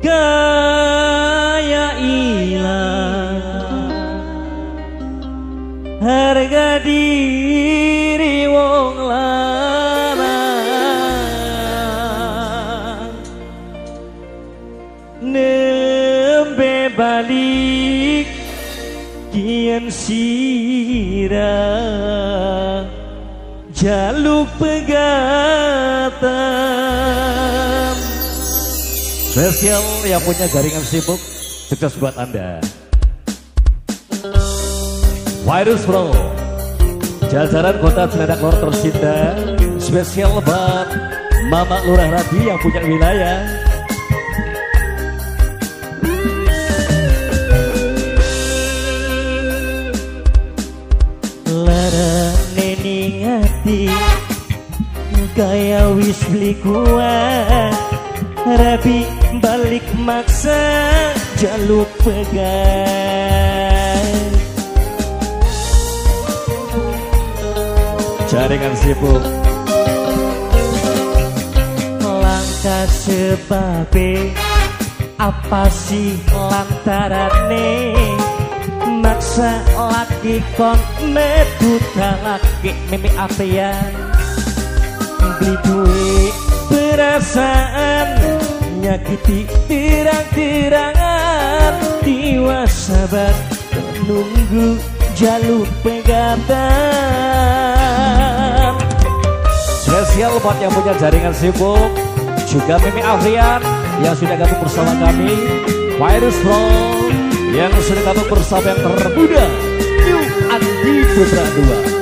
Kaya ilang harga diri wong lanang nembe balik kian sirah jaluk pegatan. Spesial yang punya jaringan sibuk, sukses buat Anda. Virus Pro, jajaran kota Cilandak Lor tercinta, spesial buat Mama Lurah Radi yang punya wilayah. Lara nening hati, kaya wis beli kuat. Rabi balik maksa jaluk pegang. Jaringan sibuk langkah sebabe apa sih lantarane maksa laki kon metu laki mimi apean beli duit perasaan nyakiti tirang-tirangan diwasabat nunggu jaluk pegatan. Spesial buat yang punya jaringan sibuk, juga Mimi Afrian yang sudah gabung bersama kami, Virus Pro yang sudah gabung bersama yang termuda New Andi Putra 2.